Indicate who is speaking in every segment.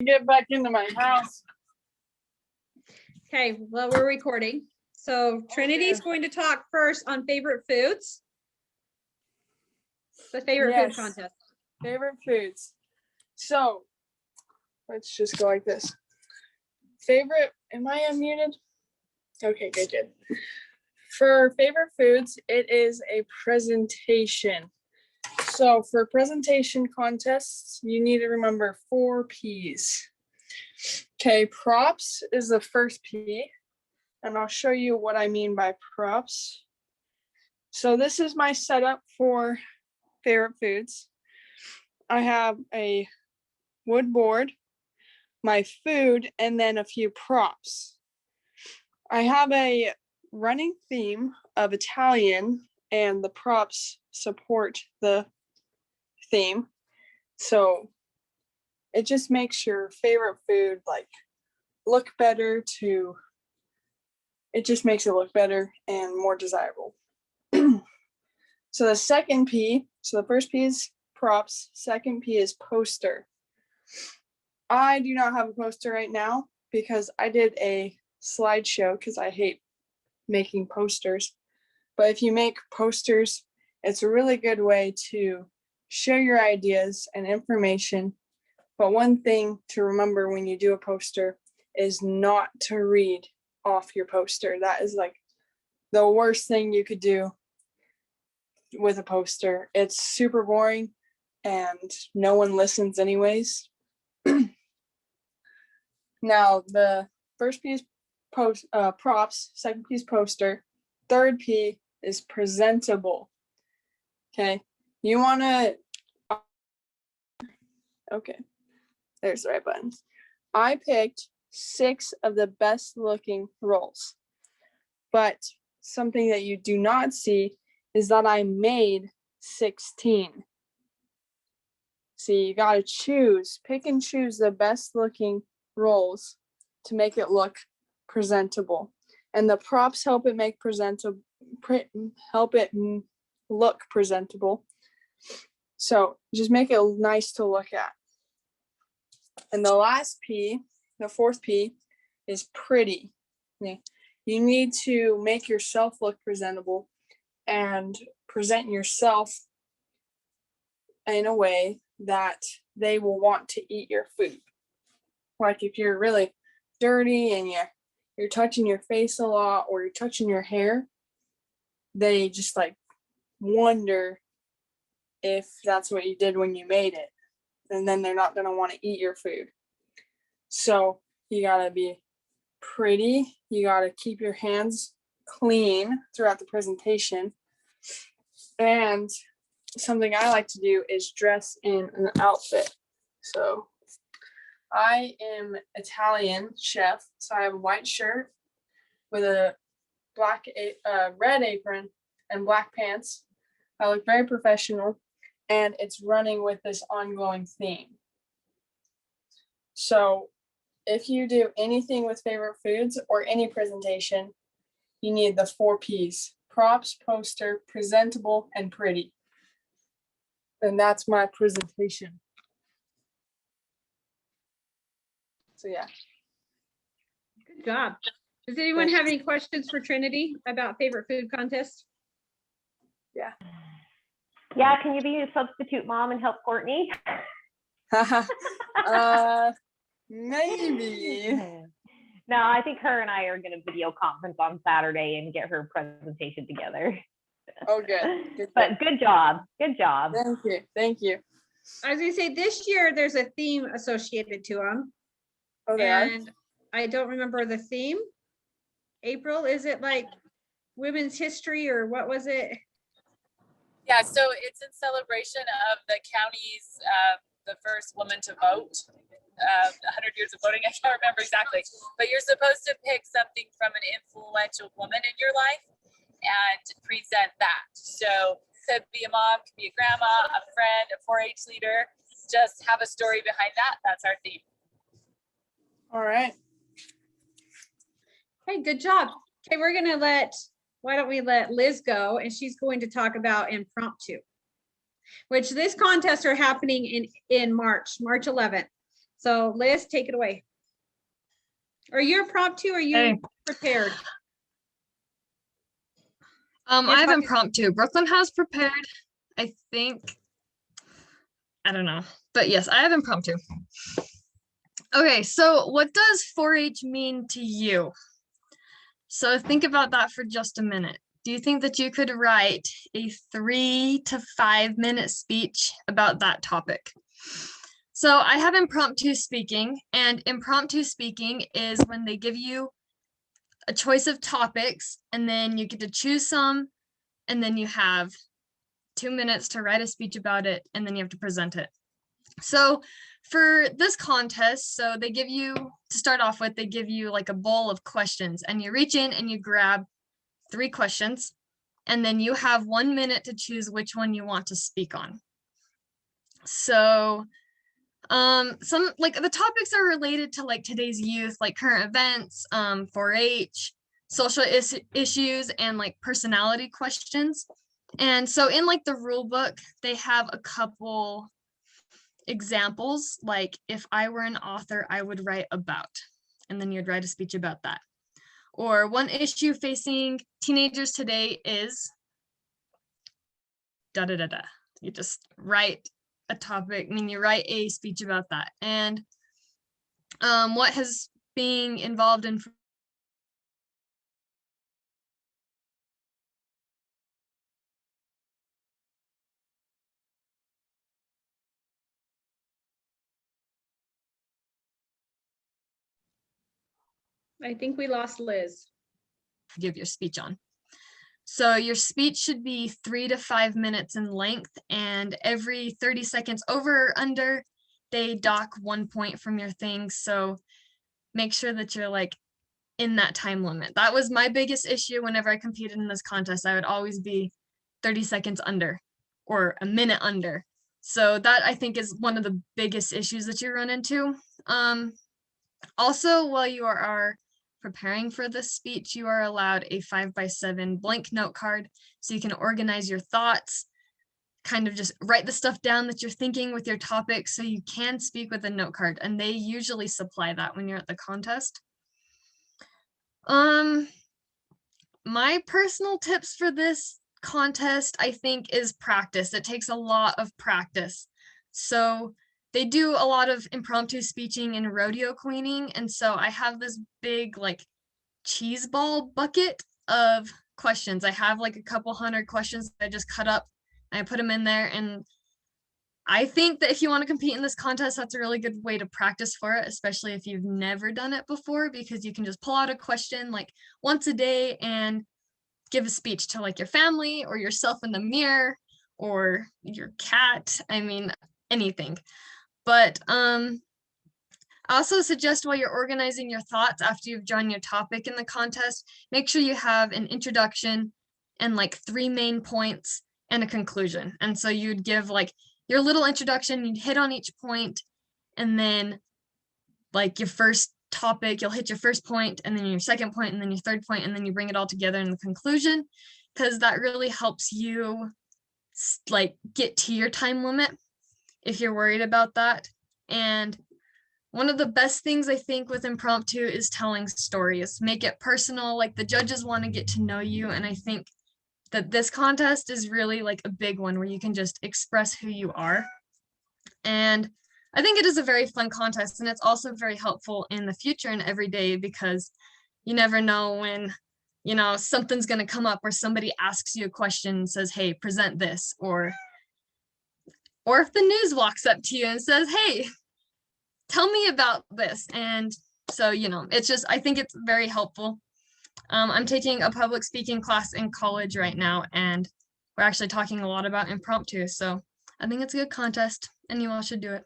Speaker 1: Get back into my house.
Speaker 2: Okay, well, we're recording. So Trinity's going to talk first on favorite foods. The favorite food contest.
Speaker 1: Favorite foods. So let's just go like this. Favorite, am I unmuted? Okay, good. For favorite foods, it is a presentation. So for presentation contests, you need to remember 4 P's. Okay, props is the first P, and I'll show you what I mean by props. So this is my setup for favorite foods. I have a wood board, my food, and then a few props. I have a running theme of Italian, and the props support the theme. So it just makes your favorite food like look better to, it just makes it look better and more desirable. So the second P, so the first P is props, second P is poster. I do not have a poster right now because I did a slideshow because I hate making posters. But if you make posters, it's a really good way to share your ideas and information. But one thing to remember when you do a poster is not to read off your poster. That is like the worst thing you could do with a poster. It's super boring and no one listens anyways. Now the first P is props, second P is poster, third P is presentable. Okay, you want to, okay, there's the right buttons. I picked 6 of the best looking rolls, but something that you do not see is that I made 16. See, you got to choose, pick and choose the best looking rolls to make it look presentable. And the props help it make presentable, help it look presentable. So just make it nice to look at. And the last P, the fourth P, is pretty. You need to make yourself look presentable and present yourself in a way that they will want to eat your food. Like if you're really dirty and you're touching your face a lot or you're touching your hair, they just like wonder if that's what you did when you made it. And then they're not going to want to eat your food. So you got to be pretty. You got to keep your hands clean throughout the presentation. And something I like to do is dress in an outfit. So I am Italian chef. So I have a white shirt with a red apron and black pants. I look very professional, and it's running with this ongoing theme. So if you do anything with favorite foods or any presentation, you need the 4 Ps: props, poster, presentable, and pretty. And that's my presentation. So yeah.
Speaker 2: Good job. Does anyone have any questions for Trinity about favorite food contest?
Speaker 1: Yeah.
Speaker 3: Yeah, can you be a substitute mom and help Courtney?
Speaker 1: Maybe.
Speaker 3: No, I think her and I are going to video conference on Saturday and get her presentation together.
Speaker 1: Oh, good.
Speaker 3: But good job. Good job.
Speaker 1: Thank you.
Speaker 2: I was going to say this year there's a theme associated to them.
Speaker 1: Oh,
Speaker 2: and I don't remember the theme. April, is it like women's history or what was it?
Speaker 4: Yeah, so it's in celebration of the county's the first woman to vote, 100 years of voting. I can't remember exactly, but you're supposed to pick something from an influential woman in your life and present that. So could be a mom, could be a grandma, a friend, a 4-H leader. Just have a story behind that. That's our theme.
Speaker 1: All right.
Speaker 2: Hey, good job. Okay, why don't we let Liz go, and she's going to talk about impromptu, which this contests are happening in March 11th. So Liz, take it away. Are you impromptu? Are you
Speaker 5: Hey.
Speaker 2: prepared?
Speaker 5: I have
Speaker 2: Yes,
Speaker 5: impromptu. Brooklyn has prepared, I think. I don't know. But yes, I have impromptu. Okay, so what does 4-H mean to you? So think about that for just a minute. Do you think that you could write a 3 to 5 minute speech about that topic? So I have impromptu speaking, and impromptu speaking is when they give you a choice of topics, and then you get to choose some, and then you have 2 minutes to write a speech about it, and then you have to present it. So for this contest, so they give you, to start off with, they give you like a bowl of questions, and you reach in and you grab 3 questions, and then you have 1 minute to choose which one you want to speak on. So some like the topics are related to like today's youth, like current events, 4-H, social issues, and like personality questions. And so in like the rule book, they have a couple examples, like if I were an author, I would write about, and then you'd write a speech about that. Or one issue facing teenagers today is da da da da. You just write a topic, I mean, you write a speech about that. And what has being involved in
Speaker 2: I think we lost Liz.
Speaker 5: give your speech on. So your speech should be 3 to 5 minutes in length, and every 30 seconds over or under, they dock 1 point from your thing. So make sure that you're like in that time limit. That was my biggest issue whenever I competed in this contest. I would always be 30 seconds under or a minute under. So that I think is one of the biggest issues that you run into. Also, while you are preparing for this speech, you are allowed a 5x7 blank note card so you can organize your thoughts, kind of just write the stuff down that you're thinking with your topic so you can speak with a note card, and they usually supply that when you're at the contest. My personal tips for this contest, I think, is practice. It takes a lot of practice. So they do a lot of impromptu speeching and rodeo queening. And so I have this big like cheese ball bucket of questions. I have like a couple hundred questions that I just cut up and I put them in there. And I think that if you want to compete in this contest, that's a really good way to practice for it, especially if you've never done it before, because you can just pull out a question like once a day and give a speech to like your family or yourself in the mirror or your cat. I mean, anything. But I also suggest while you're organizing your thoughts after you've drawn your topic in the contest, make sure you have an introduction and like 3 main points and a conclusion. And so you'd give like your little introduction, you'd hit on each point, and then like your first topic, you'll hit your first point, and then your second point, and then your third point, and then you bring it all together in the conclusion, because that really helps you like get to your time limit if you're worried about that. And one of the best things I think with impromptu is telling stories. Make it personal, like the judges want to get to know you, and I think that this contest is really like a big one where you can just express who you are. And I think it is a very fun contest, and it's also very helpful in the future and every day, because you never know when, you know, something's going to come up where somebody asks you a question and says, hey, present this, or if the news walks up to you and says, hey, tell me about this. And so, you know, it's just, I think it's very helpful. I'm taking a public speaking class in college right now, and we're actually talking a lot about impromptu. So I think it's a good contest, and you all should do it.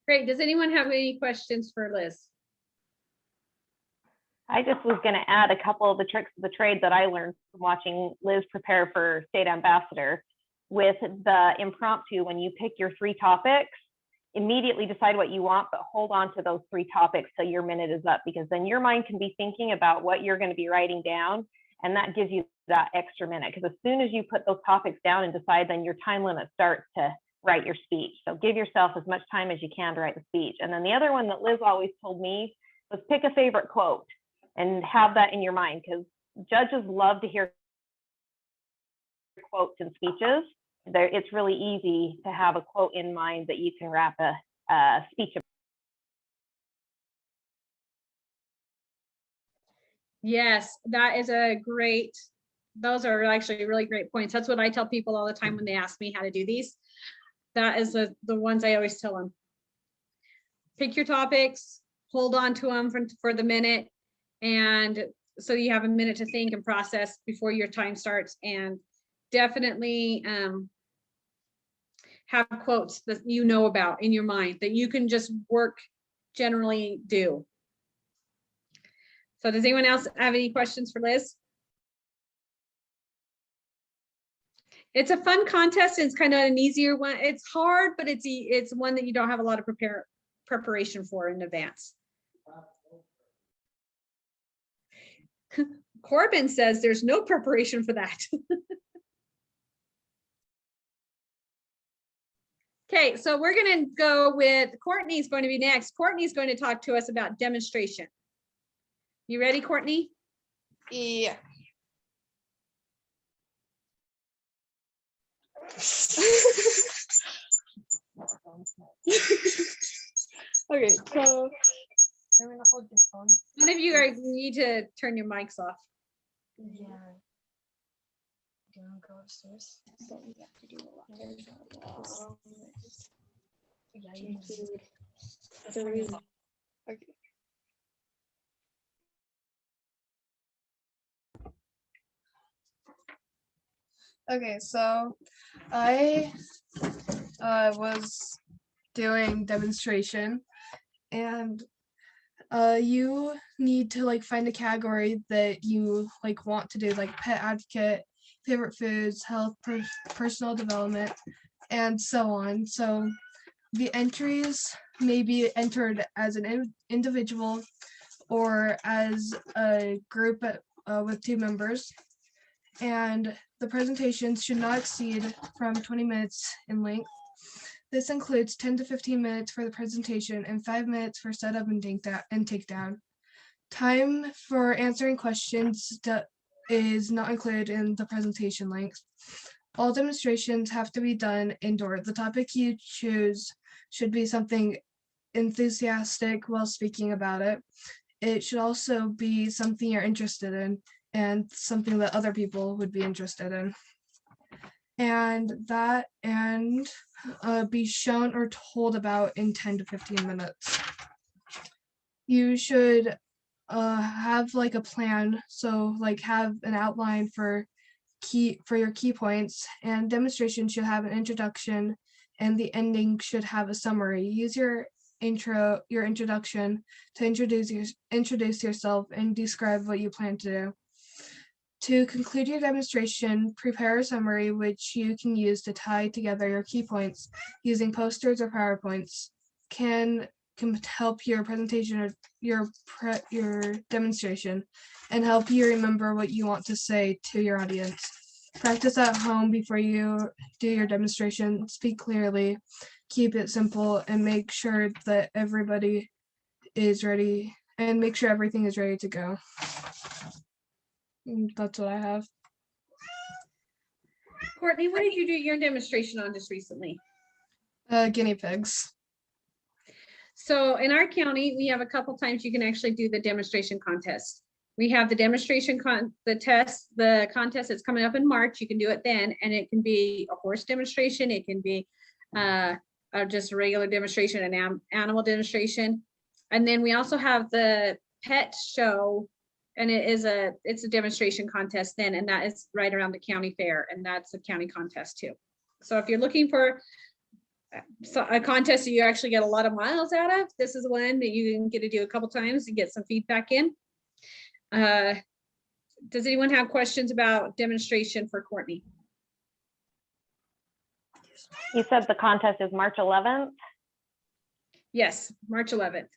Speaker 2: Great. Does anyone have any questions for Liz?
Speaker 3: I just was going to add a couple of the tricks of the trade that I learned from watching Liz prepare for state ambassador. With the impromptu, when you pick your 3 topics, immediately decide what you want, but hold on to those 3 topics till your minute is up, because then your mind can be thinking about what you're going to be writing down, and that gives you that extra minute. Because as soon as you put those topics down and decide, then your time limit starts to write your speech. So give yourself as much time as you can to write the speech. And then the other one that Liz always told me was pick a favorite quote and have that in your mind, because judges love to hear quotes in speeches. It's really easy to have a quote in mind that you can wrap a speech about.
Speaker 2: Yes, that is those are actually really great points. That's what I tell people all the time when they ask me how to do these. That is the ones I always tell them. Pick your topics, hold on to them for the minute. And so you have a minute to think and process before your time starts, and definitely have quotes that you know about in your mind that you can just generally do. So does anyone else have any questions for Liz? It's a fun contest. It's kind of an easier one. It's hard, but it's one that you don't have a lot of preparation for in advance. Corbin says there's no preparation for that. Okay, so we're going to go with Courtney's going to be next. Courtney's going to talk to us about demonstration. You ready, Courtney?
Speaker 1: Yeah. Okay, so I'm gonna hold your phone.
Speaker 2: One of you need to turn your mics off.
Speaker 1: Yeah. Do you want to go upstairs? So we have to do a lot. Yeah, you do. Okay. Okay, so I was doing demonstration, and you need to like find a category that you like want to do, like pet advocate, favorite foods, health, personal development, and so on. So the entries may be entered as an individual or as a group with 2 members. And the presentations should not exceed from 20 minutes in length. This includes 10 to 15 minutes for the presentation and 5 minutes for setup and takedown. Time for answering questions is not included in the presentation length. All demonstrations have to be done indoor. The topic you choose should be something enthusiastic while speaking about it. It should also be something you're interested in and something that other people would be interested in. And be shown or told about in 10 to 15 minutes. You should have like a plan, so like have an outline for your key points, and demonstration should have an introduction, and the ending should have a summary. Use your introduction to introduce yourself and describe what you plan to do. To conclude your demonstration, prepare a summary which you can use to tie together your key points using posters or PowerPoints. Can help your presentation or your demonstration and help you remember what you want to say to your audience. Practice at home before you do your demonstration. Speak clearly, keep it simple, and make sure that everybody is ready, and make sure everything is ready to go. That's what I have.
Speaker 2: Courtney, what did you do your demonstration on just recently?
Speaker 1: Guinea pigs.
Speaker 2: So in our county, we have a couple times you can actually do the demonstration contest. We have the demonstration the contest that's coming up in March. You can do it then, and it can be a horse demonstration. It can be just a regular demonstration, an animal demonstration. And then we also have the pet show, and it's a demonstration contest then, and that is right around the county fair, and that's a county contest too. So if you're looking for a contest that you actually get a lot of miles out of, this is one that you can get to do a couple times and get some feedback in. Does anyone have questions about demonstration for Courtney?
Speaker 3: You said the contest is March 11th?
Speaker 2: Yes, March 11th.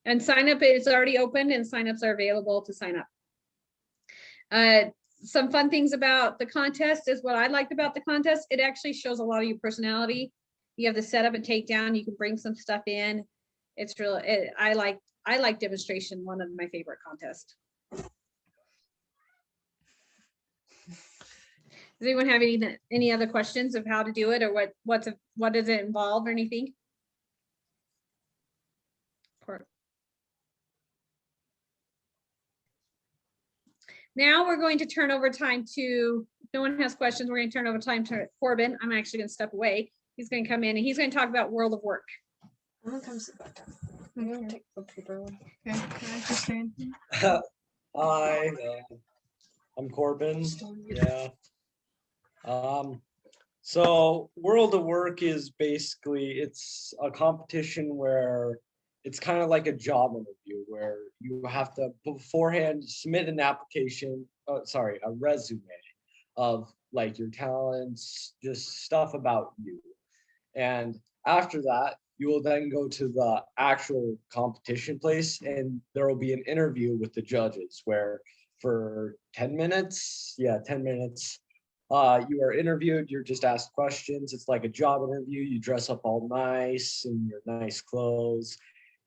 Speaker 2: And sign up is already open, and signups are available to sign up. some fun things about the contest is what I liked about the contest. It actually shows a lot of your personality. You have the setup and takedown. You can bring some stuff in. It's really, I like demonstration, one of my favorite contests. Does anyone have any other questions of how to do it, or what does it involve or anything? Now we're going to turn over time to, if no one has questions, we're going to turn over time to Corbin. I'm actually going to step away. He's going to come in and he's going to talk about World of Work.
Speaker 5: I'm gonna come sit back down. I'm gonna take the paper one. Okay, can I just stand?
Speaker 6: Hi, I'm Corbin. Yeah. So World of Work is basically, it's a competition where it's kind of like a job interview where you have to beforehand submit an application, a resume of like your talents, just stuff about you. And after that, you will then go to the actual competition place and there will be an interview with the judges where for 10 minutes, 10 minutes, you are interviewed, you're just asked questions. It's like a job interview. You dress up all nice in your nice clothes.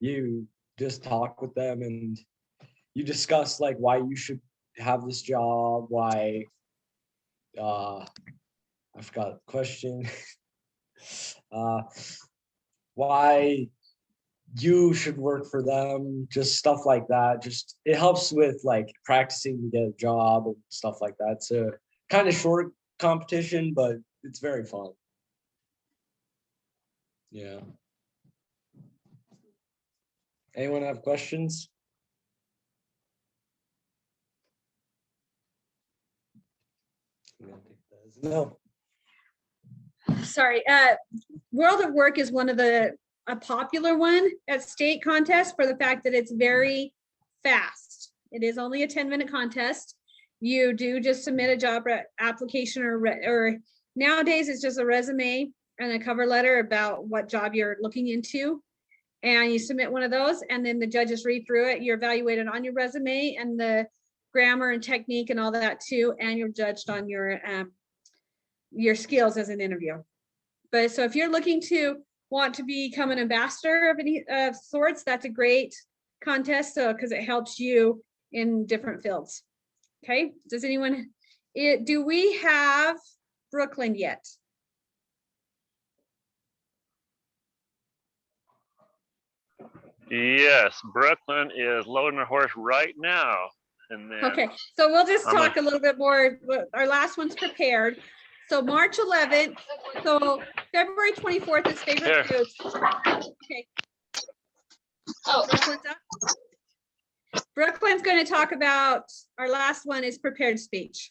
Speaker 6: You just talk with them and you discuss like why you should have this job, why, I forgot the question. Why you should work for them, just stuff like that. Just it helps with like practicing to get a job and stuff like that. It's a kind of short competition, but it's very fun. Yeah. Anyone have questions? No.
Speaker 2: Sorry, World of Work is one of a popular one at state contests for the fact that it's very fast. It is only a 10-minute contest. You do just submit a job application or nowadays it's just a resume and a cover letter about what job you're looking into. And you submit one of those and then the judges read through it. You're evaluated on your resume and the grammar and technique and all that too. And you're judged on your skills as an interview. But so if you're looking to want to become an ambassador of any sorts, that's a great contest because it helps you in different fields. Okay, does anyone, do we have Brooklyn yet?
Speaker 7: Yes, Brooklyn is loading her horse right now. And then
Speaker 2: Okay, so we'll just talk a little bit more. Our last one's prepared. So March 11th, so February 24th is favorite foods. Okay. Oh, Brooklyn's going to talk about, our last one is prepared speech.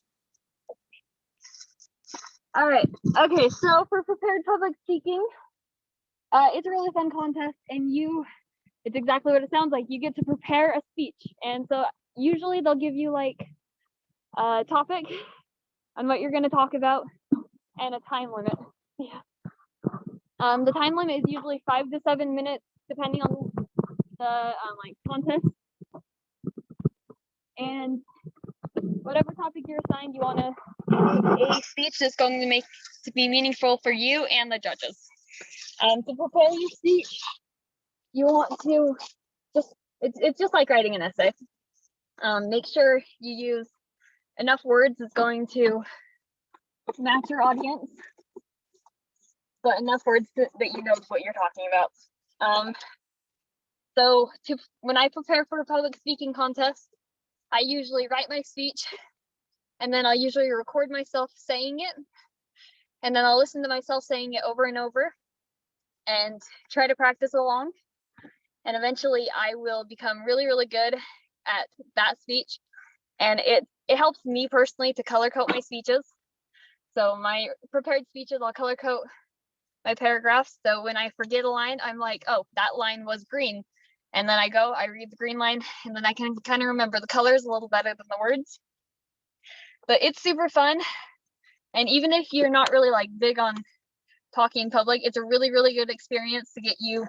Speaker 8: All right. Okay. So for prepared public speaking, it's a really fun contest, and it's exactly what it sounds like. You get to prepare a speech, and so usually they'll give you like a topic on what you're going to talk about and a time limit. Yeah. The time limit is usually 5 to 7 minutes, depending on the like contest. And whatever topic you're assigned, you want to make a speech that's going to be meaningful for you and the judges. To prepare your speech, you want to it's just like writing an essay. Make sure you use enough words that's going to match your audience, but enough words that you know what you're talking about. So when I prepare for a public speaking contest, I usually write my speech and then I'll usually record myself saying it, and then I'll listen to myself saying it over and over and try to practice along. And eventually I will become really, really good at that speech. And it helps me personally to color code my speeches. So my prepared speeches, I'll color code my paragraphs. So when I forget a line, I'm like, oh, that line was green. And then I read the green line, and then I can kind of remember the colors a little better than the words. But it's super fun. And even if you're not really like big on talking in public, it's a really, really good experience to get you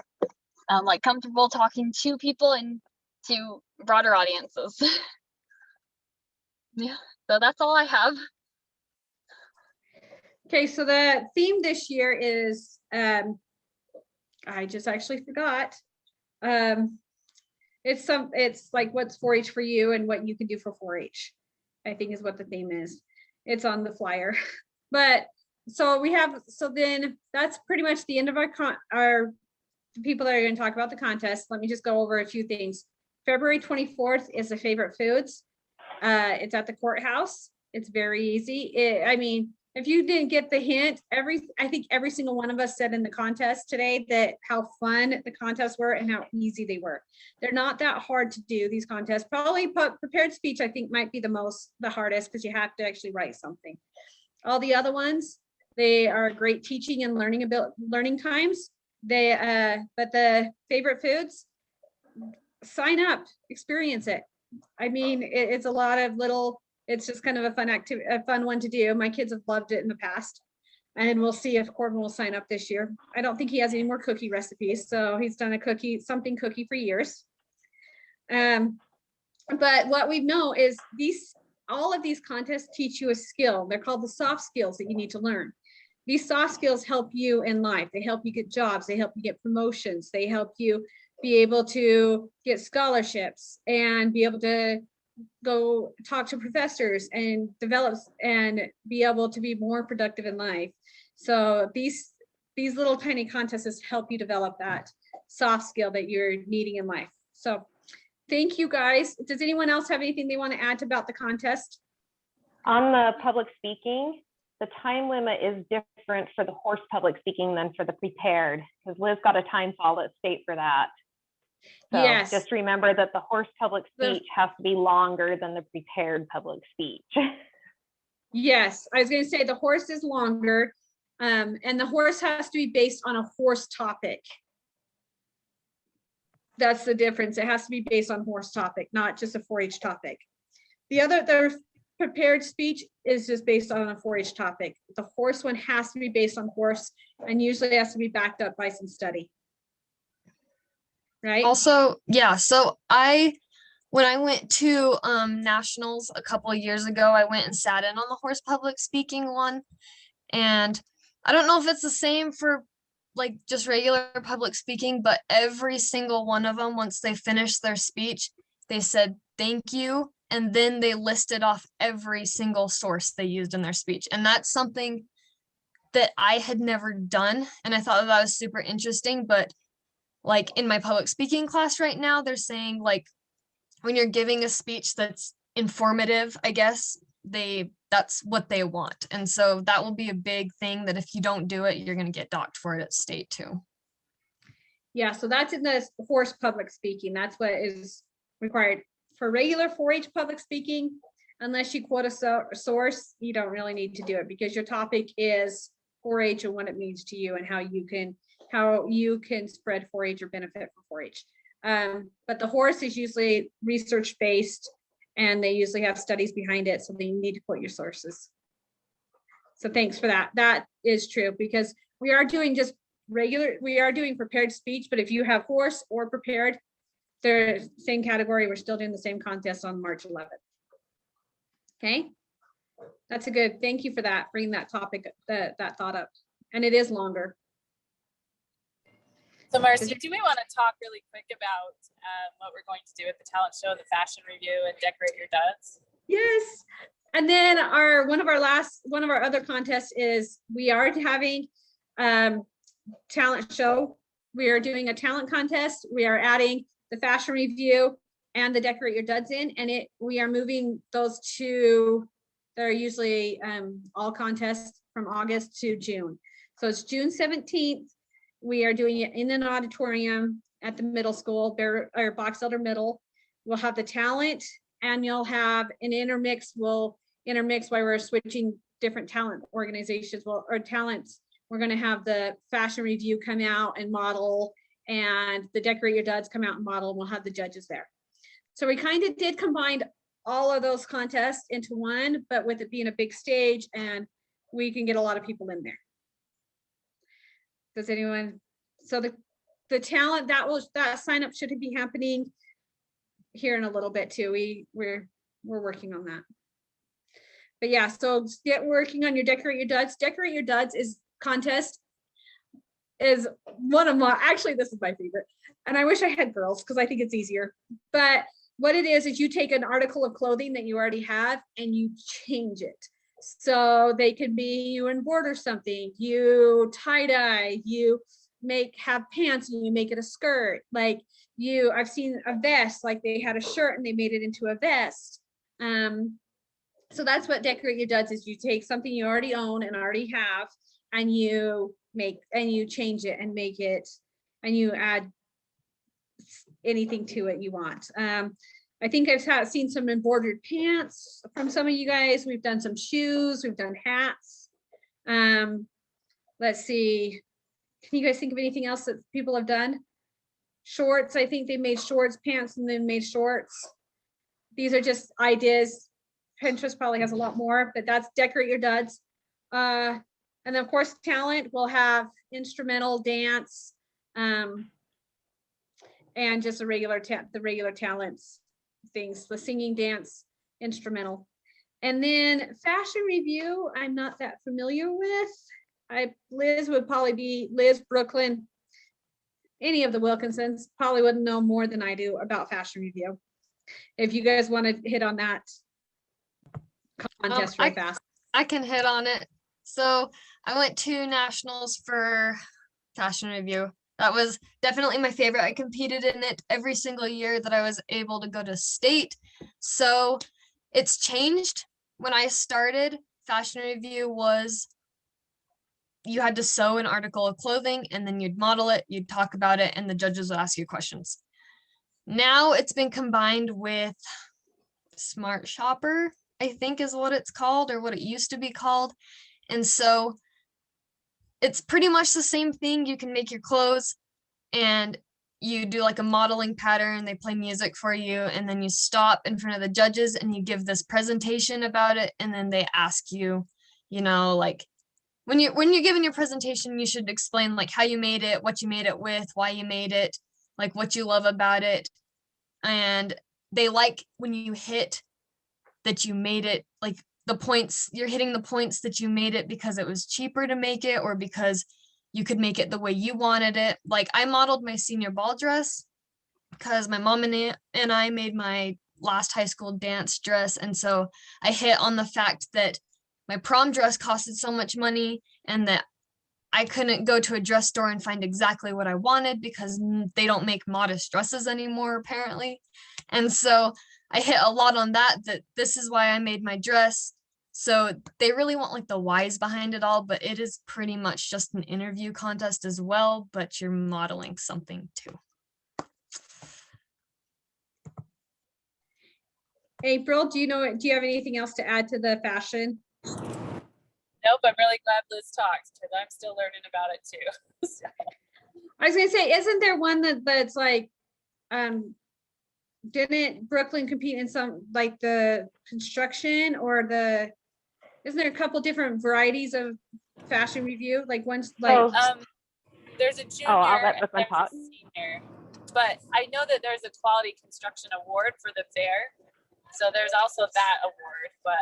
Speaker 8: like comfortable talking to people and to broader audiences. Yeah. So that's all I have.
Speaker 2: Okay, so the theme this year is, I just actually forgot. It's like what's 4-H for you and what you can do for 4-H, I think is what the theme is. It's on the flyer. But so then that's pretty much the end of our people that are going to talk about the contest. Let me just go over a few things. February 24th is the favorite foods. It's at the courthouse. It's very easy. I mean, if you didn't get the hint, I think every single one of us said in the contest today that how fun the contests were and how easy they were. They're not that hard to do, these contests. Probably prepared speech, I think, might be the hardest because you have to actually write something. All the other ones, they are great teaching and learning times. But the favorite foods, sign up, experience it. I mean, it's a lot of it's just kind of a fun one to do. My kids have loved it in the past. And we'll see if Corbin will sign up this year. I don't think he has any more cookie recipes. So he's done something cookie for years. But what we know is all of these contests teach you a skill. They're called the soft skills that you need to learn. These soft skills help you in life. They help you get jobs. They help you get promotions. They help you be able to get scholarships and be able to go talk to professors and develop and be able to be more productive in life. So these little tiny contests help you develop that soft skill that you're needing in life. So thank you guys. Does anyone else have anything they want to add about the contest?
Speaker 3: On the public speaking, the time limit is different for the horse public speaking than for the prepared, because Liz got a time fall at state for that. So
Speaker 2: Yes.
Speaker 3: just remember that the horse public speech has to be longer than the prepared public speech.
Speaker 2: Yes, I was going to say the horse is longer, and the horse has to be based on a horse topic. That's the difference. It has to be based on horse topic, not just a 4-H topic. The prepared speech is just based on a 4-H topic. The horse one has to be based on horse and usually has to be backed up by some study. Right?
Speaker 5: Also, yeah, so when I went to nationals a couple of years ago, I went and sat in on the horse public speaking one. And I don't know if it's the same for like just regular public speaking, but every single one of them, once they finished their speech, they said thank you. And then they listed off every single source they used in their speech. And that's something that I had never done. And I thought that was super interesting. But like in my public speaking class right now, they're saying like when you're giving a speech that's informative, I guess that's what they want. And so that will be a big thing that if you don't do it, you're going to get docked for it at state too.
Speaker 2: Yeah, so that's in the horse public speaking. That's what is required. For regular 4-H public speaking, unless you quote a source, you don't really need to do it because your topic is 4-H and what it means to you and how you can spread 4-H or benefit from 4-H. But the horse is usually research based and they usually have studies behind it. So then you need to quote your sources. So thanks for that. That is true because we are doing prepared speech, but if you have horse or prepared, they're same category. We're still doing the same contest on March 11th. Okay. That's a good, thank you for that, bringing that topic, that thought up. And it is longer.
Speaker 4: So Marcy, do we want to talk really quick about what we're going to do at the talent show, the fashion review, and decorate your duds?
Speaker 2: Yes. And then one of our other contests is we are having talent show. We are doing a talent contest. We are adding the fashion review and the decorate your duds in, and we are moving those two. They're usually all contests from August to June. So it's June 17th. We are doing it in an auditorium at the middle school, Box Elder Middle. We'll have the talent and you'll have an intermix. We'll intermix while we're switching different talent organizations or talents. We're going to have the fashion review come out and model and the decorate your duds come out and model, and we'll have the judges there. So we kind of did combine all of those contests into one, but with it being a big stage and we can get a lot of people in there. Does anyone, so the talent that sign up should be happening here in a little bit too. We're working on that. But yeah, so get working on your Decorate Your Duds. Decorate Your Duds is contest is one of my, actually, this is my favorite. And I wish I had girls because I think it's easier. But what it is you take an article of clothing that you already have and you change it. So they could be, you embroider something, you tie dye, you have pants and you make it a skirt. Like I've seen a vest, like they had a shirt and they made it into a vest. So that's what Decorate Your Duds is. You take something you already own and already have, and you change it and make it, and you add anything to it you want. I think I've seen some embroidered pants from some of you guys. We've done some shoes, we've done hats. Let's see. Can you guys think of anything else that people have done? Shorts, I think they made shorts, pants, and then made shorts. These are just ideas. Pinterest probably has a lot more, but that's Decorate Your Duds. And then of course, talent will have instrumental, dance, and just the regular talents things, the singing, dance, instrumental. And then fashion review, I'm not that familiar with. Liz would probably be Liz, Brooklyn, any of the Wilkinsons probably wouldn't know more than I do about fashion review. If you guys want to hit on that contest really fast.
Speaker 5: I can hit on it. So I went to nationals for fashion review. That was definitely my favorite. I competed in it every single year that I was able to go to state. So it's changed. When I started, fashion review was you had to sew an article of clothing and then you'd model it, you'd talk about it, and the judges would ask you questions. Now it's been combined with Smart Shopper, I think is what it's called, or what it used to be called. And so it's pretty much the same thing. You can make your clothes and you do like a modeling pattern, they play music for you, and then you stop in front of the judges and you give this presentation about it, and then they ask you, like when you're giving your presentation, you should explain like how you made it, what you made it with, why you made it, like what you love about it. And they like when you hit that you made it, like the points, you're hitting the points that you made it because it was cheaper to make it or because you could make it the way you wanted it. Like I modeled my senior ball dress because my mom and I made my last high school dance dress. And so I hit on the fact that my prom dress costed so much money and that I couldn't go to a dress store and find exactly what I wanted because they don't make modest dresses anymore, apparently. And so I hit a lot on that this is why I made my dress. So they really want like the whys behind it all, but it is pretty much just an interview contest as well, but you're modeling something too.
Speaker 2: April, do you have anything else to add to the fashion?
Speaker 4: Nope, I'm really glad Liz talked because I'm still learning about it too. So.
Speaker 2: I was gonna say, isn't there one that's like, didn't Brooklyn compete in some like the construction or isn't there a couple different varieties of fashion review? Like one's like
Speaker 4: there's a junior
Speaker 3: I'll let
Speaker 4: and
Speaker 3: Brooklyn
Speaker 4: there's
Speaker 3: talk.
Speaker 4: a senior, but I know that there's a quality construction award for the fair. So there's also that award, but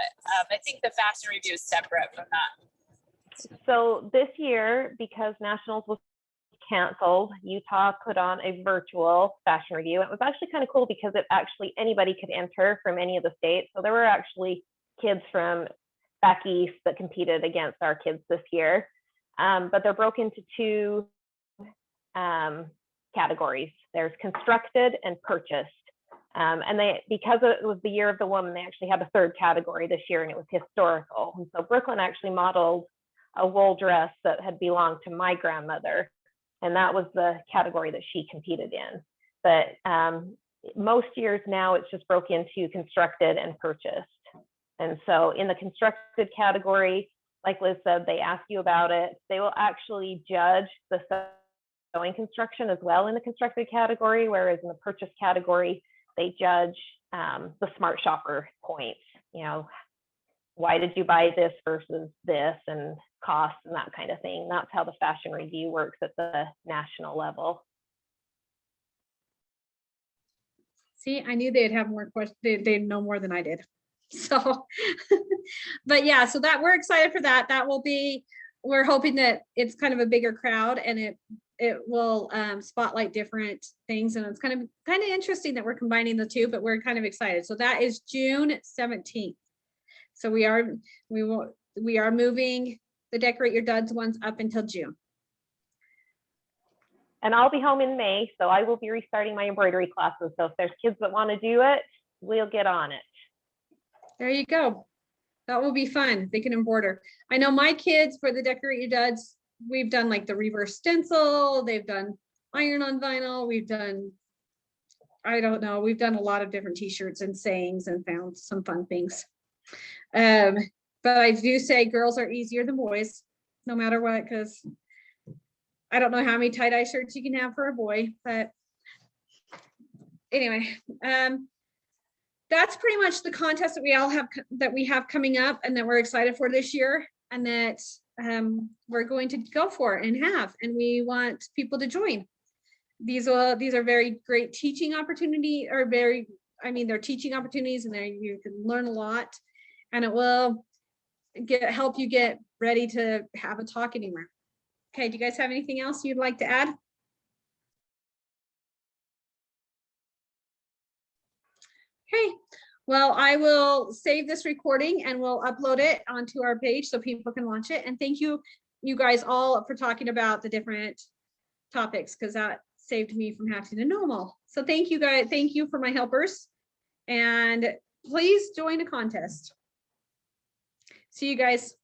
Speaker 4: I think the fashion review is separate from that.
Speaker 3: So this year, because Nationals was canceled, Utah put on a virtual fashion review. It was actually kind of cool because anybody could enter from any of the states. So there were actually kids from back east that competed against our kids this year. But they're broken into two categories. There's constructed and purchased. And because it was the year of the woman, they actually had a third category this year, and it was historical. And so Brooklyn actually modeled a wool dress that had belonged to my grandmother, and that was the category that she competed in. But most years now, it's just broke into constructed and purchased. And so in the constructed category, like Liz said, they ask you about it. They will actually judge the sewing construction as well in the constructed category, whereas in the purchase category, they judge the Smart Shopper points. Why did you buy this versus this, and cost and that kind of thing. That's how the fashion review works at the national level.
Speaker 2: See, I knew they'd have more questions. They'd know more than I did. So, but yeah, so that we're excited for that. That will be, we're hoping that it's kind of a bigger crowd and it will spotlight different things. And it's kind of interesting that we're combining the two, but we're kind of excited. So that is June 17th. So we are moving the Decorate Your Duds ones up until June.
Speaker 3: And I'll be home in May, so I will be restarting my embroidery classes. So if there's kids that want to do it, we'll get on it.
Speaker 2: There you go. That will be fun. They can embroider. I know my kids for the Decorate Your Duds, we've done like the reverse stencil, they've done iron on vinyl, we've done, I don't know, we've done a lot of different t-shirts and sayings and found some fun things. But I do say girls are easier than boys, no matter what, because I don't know how many tie-dye shirts you can have for a boy, but anyway, that's pretty much the contest that we have coming up and that we're excited for this year and that we're going to go for and we want people to join. These are very great teaching opportunity, or they're teaching opportunities, and you can learn a lot, and it will help you get ready to have a talk anywhere. Okay, do you guys have anything else you'd like to add? Okay, well, I will save this recording and we'll upload it onto our page so people can watch it. And thank you guys all for talking about the different topics, because that saved me from having to know them all. So thank you guys. Thank you for my helpers, and please join a contest. See you guys.